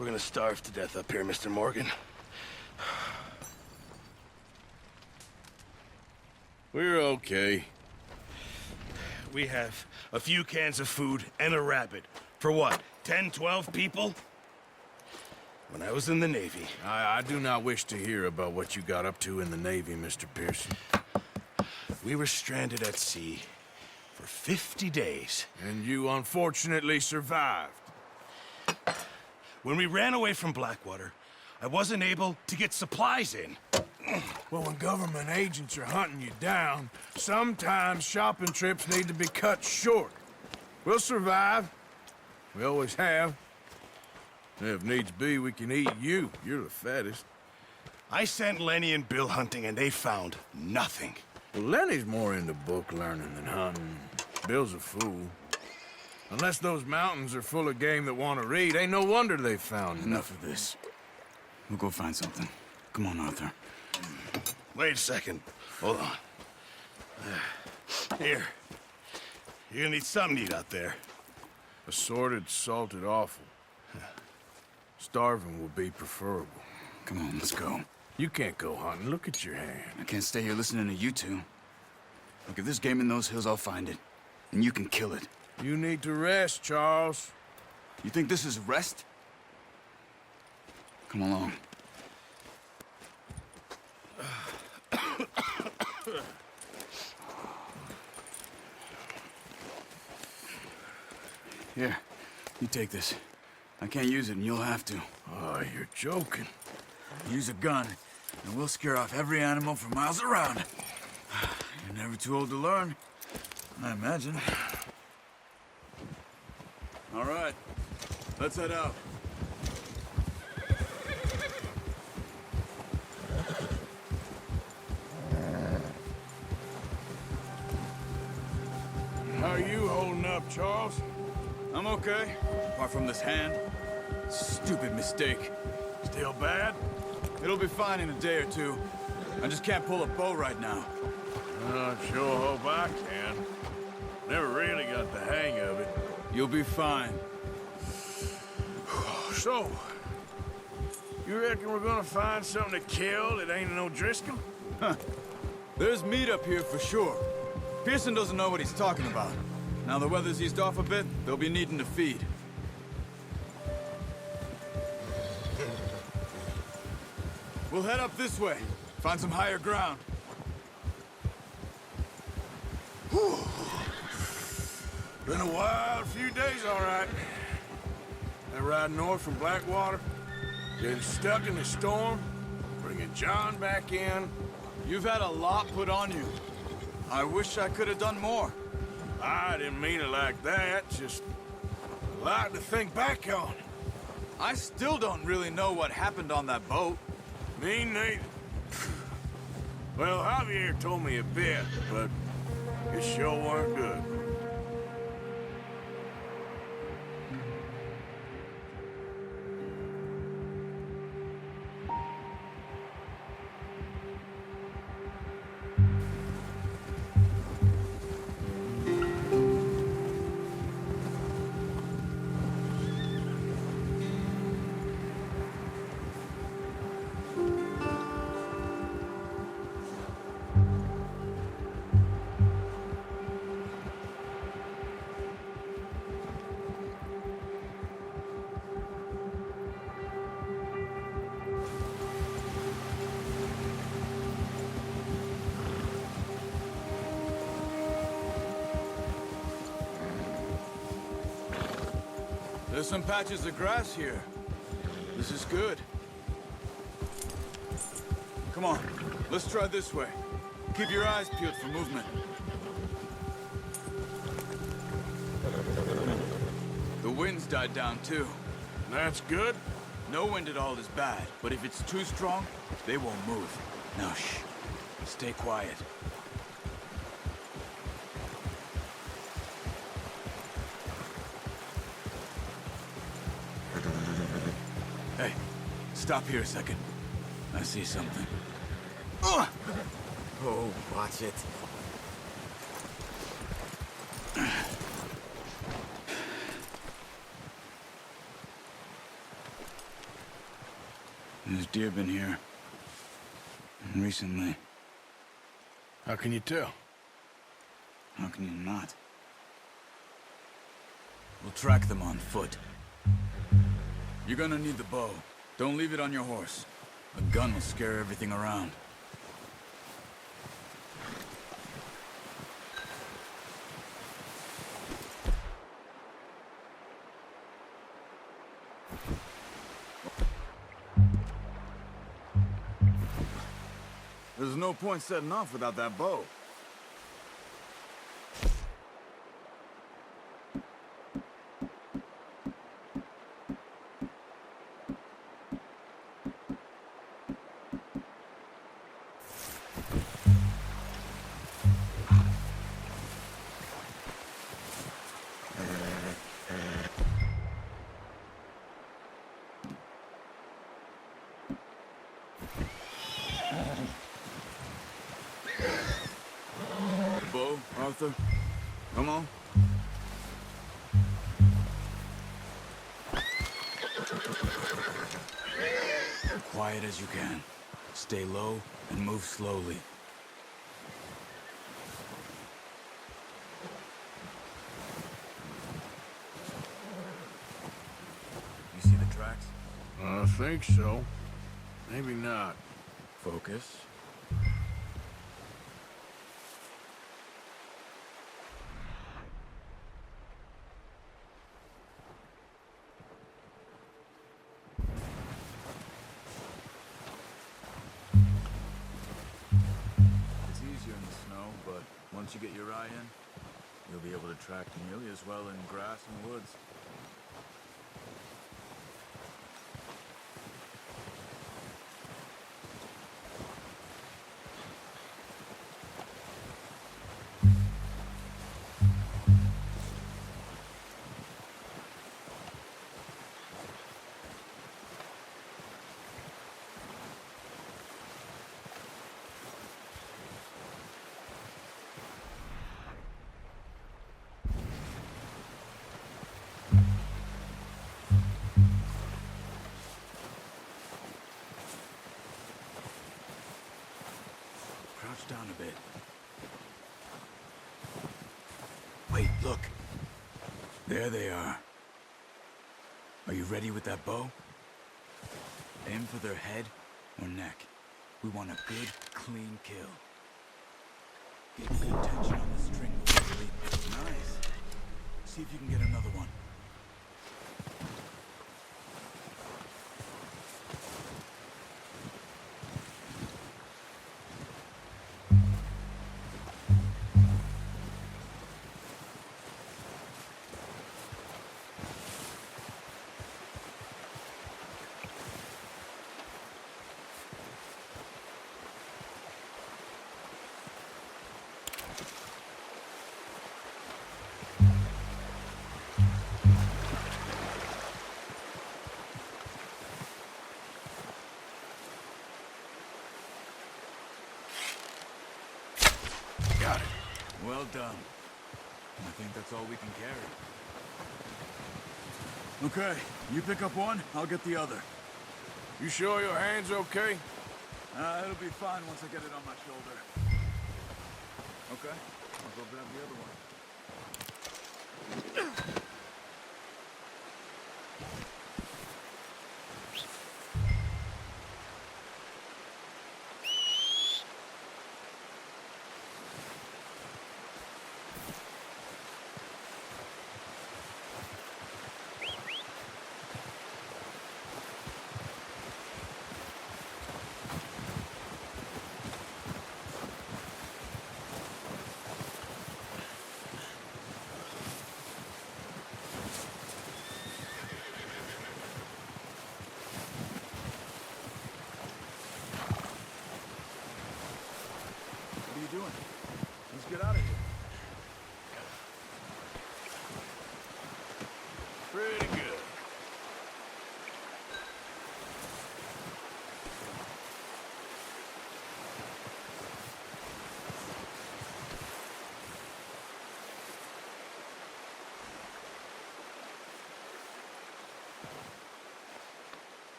We're gonna starve to death up here, Mr. Morgan. We're okay. We have a few cans of food and a rabbit. For what, 10, 12 people? When I was in the Navy... I do not wish to hear about what you got up to in the Navy, Mr. Pearson. We were stranded at sea for 50 days. And you unfortunately survived. When we ran away from Blackwater, I wasn't able to get supplies in. Well, when government agents are hunting you down, sometimes shopping trips need to be cut short. We'll survive. We always have. If needs be, we can eat you. You're the fattest. I sent Lenny and Bill hunting, and they found nothing. Well, Lenny's more into book learning than hunting. Bill's a fool. Unless those mountains are full of game that want to read, ain't no wonder they found Enough of this. We'll go find something. Come on, Arthur. Wait a second. Hold on. Here. You're gonna need something to eat out there. Assorted, salted offal. Starving will be preferable. Come on, let's go. You can't go hunting. Look at your hand. I can't stay here listening to you two. Look, if there's game in those hills, I'll find it. And you can kill it. You need to rest, Charles. You think this is rest? Come along. Here, you take this. I can't use it, and you'll have to. Oh, you're joking. Use a gun, and we'll scare off every animal for miles around. You're never too old to learn, I imagine. All right, let's head out. How are you holding up, Charles? I'm okay, apart from this hand. Stupid mistake. Still bad? It'll be fine in a day or two. I just can't pull a bow right now. I sure hope I can. Never really got the hang of it. You'll be fine. So, you reckon we're gonna find something to kill that ain't no Driscoll? There's meat up here for sure. Pearson doesn't know what he's talking about. Now the weather's eased off a bit, they'll be needing to feed. We'll head up this way. Find some higher ground. Whew. Been a wild few days, all right. That ride north from Blackwater, getting stuck in the storm, bringing John back in. You've had a lot put on you. I wish I could have done more. I didn't mean it like that, just a lot to think back on. I still don't really know what happened on that boat. Me neither. Well, Javier told me a bit, but it sure weren't good. There's some patches of grass here. This is good. Come on, let's try this way. Keep your eyes peeled for movement. The wind's died down too. That's good. No wind at all is bad, but if it's too strong, they won't move. Now shh, stay quiet. Hey, stop here a second. I see something. Oh, watch it. There's deer been here. And recently. How can you tell? How can you not? We'll track them on foot. You're gonna need the bow. Don't leave it on your horse. A gun will scare everything around. There's no point setting off without that bow. Bow, Arthur? Come on. Quiet as you can. Stay low and move slowly. You see the tracks? I think so. Maybe not. Focus. It's easier in the snow, but once you get your eye in, you'll be able to track nearly as well in grass and woods. Crouch down a bit. Wait, look. There they are. Are you ready with that bow? Aim for their head or neck. We want a good, clean kill. Get good tension on the string before you leap. Nice. See if you can get another one. Got it. Well done. I think that's all we can carry. Okay, you pick up one, I'll get the other. You sure your hand's okay? It'll be fine once I get it on my shoulder. Okay, I'll go grab the other one.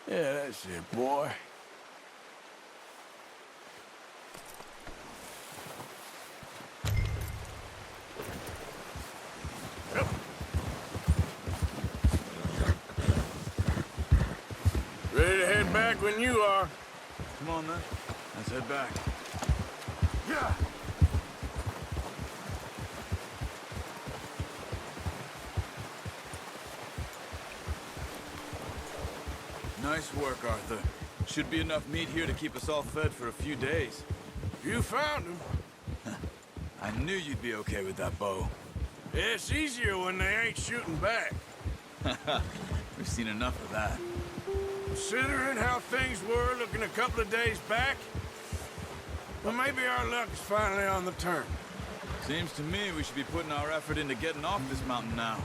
Yeah, that's it, boy. Yep. Ready to head back when you are. Come on, then. Let's head back. Yeah. Nice work, Arthur. Should be enough meat here to keep us all fed for a few days. You found him. I knew you'd be okay with that bow. It's easier when they ain't shooting back. We've seen enough of that. Considering how things were looking a couple of days back, well, maybe our luck is finally on the turn. Seems to me we should be putting our effort into getting off this mountain now.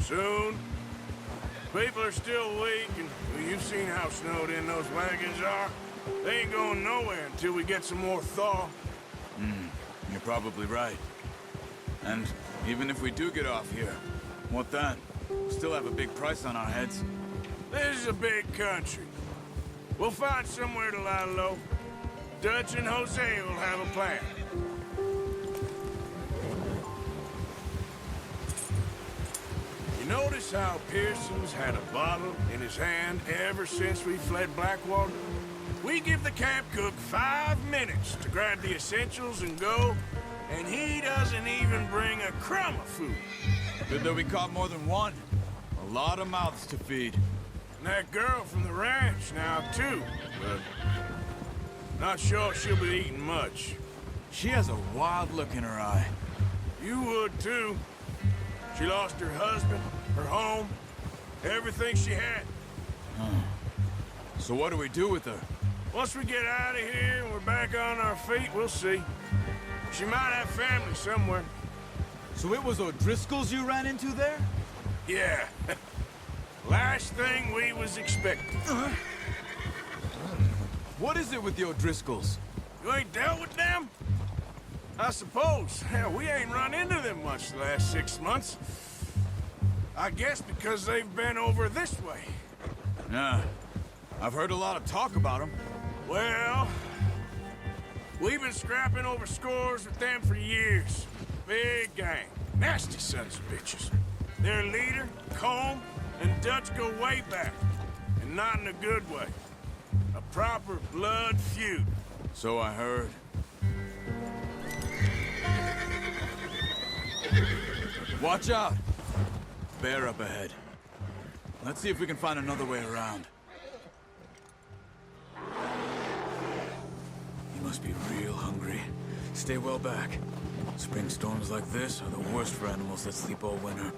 Soon. People are still weak, and well, you've seen how snowed in those wagons are. They ain't going nowhere until we get some more thaw. You're probably right. And even if we do get off here, what then? We still have a big price on our heads. This is a big country. We'll find somewhere to lie low. Dutch and Jose will have a plan. You notice how Pearson's had a bottle in his hand ever since we fled Blackwater? We give the camp cook 5 minutes to grab the essentials and go, and he doesn't even bring a crumb of food. Good that we caught more than one. A lot of mouths to feed. And that girl from the ranch now, too. But not sure she'll be eating much. She has a wild look in her eye. You would, too. She lost her husband, her home, everything she had. So what do we do with her? Once we get out of here and we're back on our feet, we'll see. She might have family somewhere. So it was O'Driscoll's you ran into there? Yeah. Last thing we was expecting. What is it with the O'Driscolls? You ain't dealt with them? I suppose. Hell, we ain't run into them much the last 6 months. I guess because they've been over this way. Yeah. I've heard a lot of talk about them. Well, we've been scrapping over scores with them for years. Big gang. Nasty sons of bitches. Their leader, Colm, and Dutch go way back. And not in a good way. A proper blood feud. So I heard. Watch out! Bear up ahead. Let's see if we can find another way around. You must be real hungry. Stay well back. Spring storms like this are the worst for animals that sleep all winter.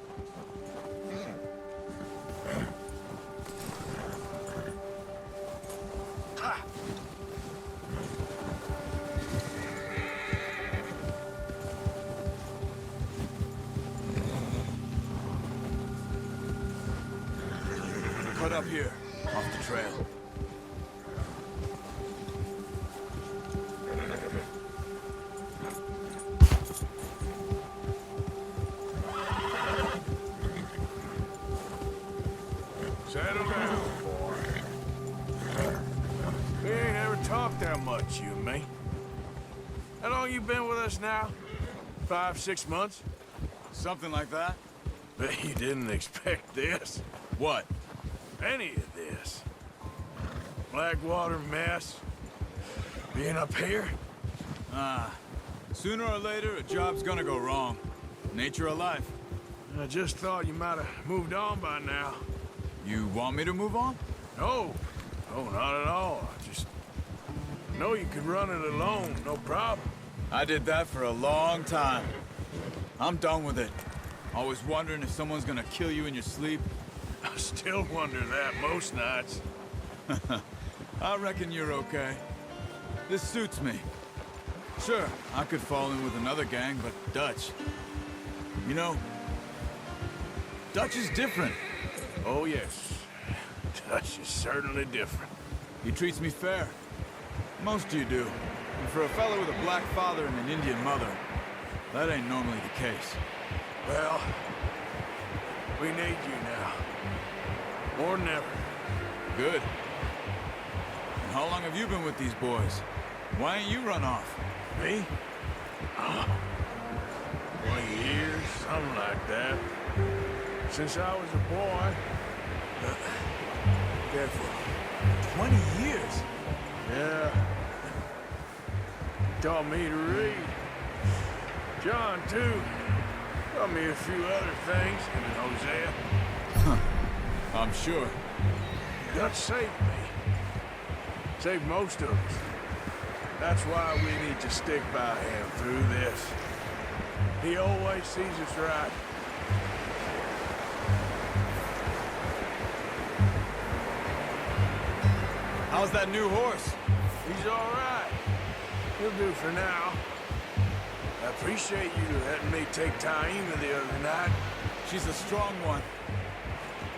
Cut up here, off the trail. Settle down, boy. We ain't ever talked that much, you and me. How long you been with us now? 5, 6 months? Something like that? Bet you didn't expect this. What? Any of this. Blackwater mess. Being up here? Sooner or later, a job's gonna go wrong. Nature of life. I just thought you might have moved on by now. You want me to move on? No. No, not at all. I just know you could run it alone, no problem. I did that for a long time. I'm done with it. Always wondering if someone's gonna kill you in your sleep. I still wonder that most nights. I reckon you're okay. This suits me. Sure, I could fall in with another gang, but Dutch... You know, Dutch is different. Oh, yes. Dutch is certainly different. He treats me fair. Most of you do. And for a fellow with a black father and an Indian mother, that ain't normally the case. Well, we need you now. More than ever. Good. And how long have you been with these boys? Why ain't you run off? Me? 20 years, something like that. Since I was a boy. Careful. 20 years? Yeah. Taught me to read. John, too. Taught me a few other things. Him and Hosea. I'm sure. Dutch saved me. Saved most of us. That's why we need to stick by him through this. He always sees us right. How's that new horse? He's all right. He'll do for now. I appreciate you letting me take Taima the other night. She's a strong one.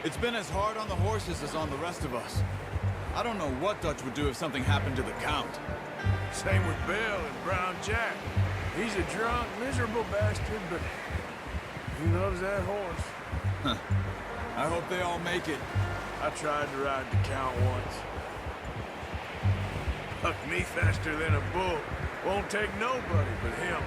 It's been as hard on the horses as on the rest of us. I don't know what Dutch would do if something happened to the Count. Same with Bill and Brown Jack. He's a drunk, miserable bastard, but he loves that horse. I hope they all make it. I tried to ride the Count once. Bucked me faster than a bull. Won't take nobody but him.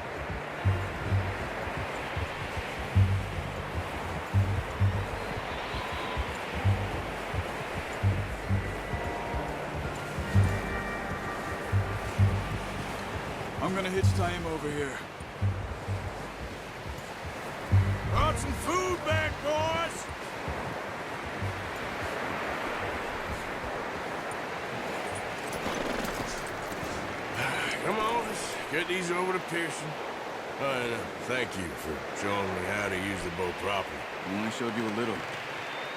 I'm gonna hitch Taima over here. Brought some food back, boys! Come on, let's get these over to Pearson. Thank you for showing me how to use the bow properly. I only showed you a little.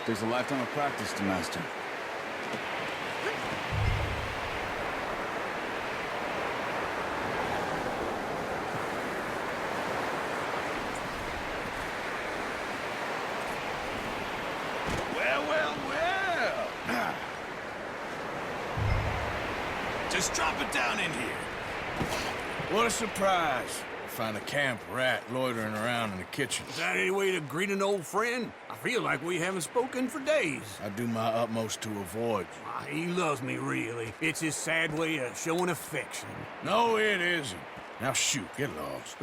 Takes a lifetime of practice to master. Well. Just drop it down in here. What a surprise. Find a camp rat loitering around in the kitchen. Is that any way to greet an old friend? I feel like we haven't spoken for days. I do my utmost to avoid you. He loves me, really. It's his sad way of showing affection. No, it isn't. Now shoot, get lost.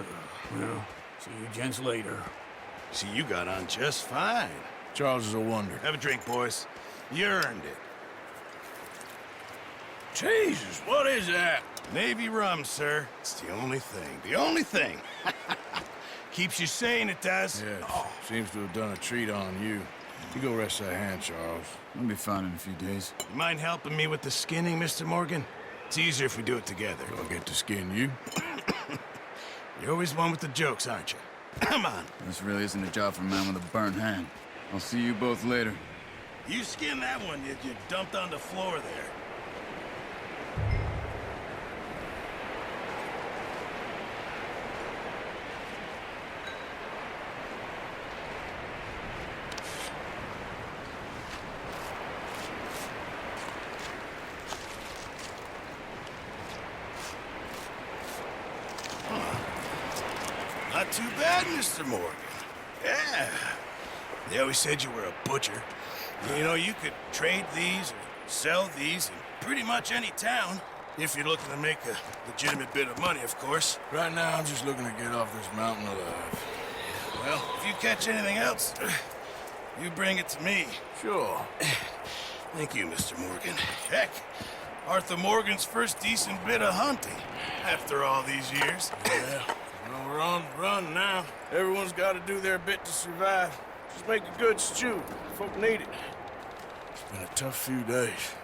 Well, see you gents later. See, you got on just fine. Charles is a wonder. Have a drink, boys. You earned it. Jesus, what is that? Navy rum, sir. It's the only thing. The only thing. Keeps you sane, it does. Yes, seems to have done a treat on you. You go rest that hand, Charles. I'll be fine in a few days. You mind helping me with the skinning, Mr. Morgan? It's easier if we do it together. Do I get to skin you? You're always one with the jokes, aren't you? Come on. This really isn't a job for a man with a burnt hand. I'll see you both later. You skinned that one you dumped on the floor there. Not too bad, Mr. Morgan. Yeah. They always said you were a butcher. You know, you could trade these or sell these in pretty much any town. If you're looking to make a legitimate bit of money, of course. Right now, I'm just looking to get off this mountain alive. Well, if you catch anything else, you bring it to me. Sure. Thank you, Mr. Morgan. Heck, Arthur Morgan's first decent bit of hunting after all these years. Yeah. Well, we're on the run now. Everyone's got to do their bit to survive. Just make a good stew. Folk need it. It's been a tough few days.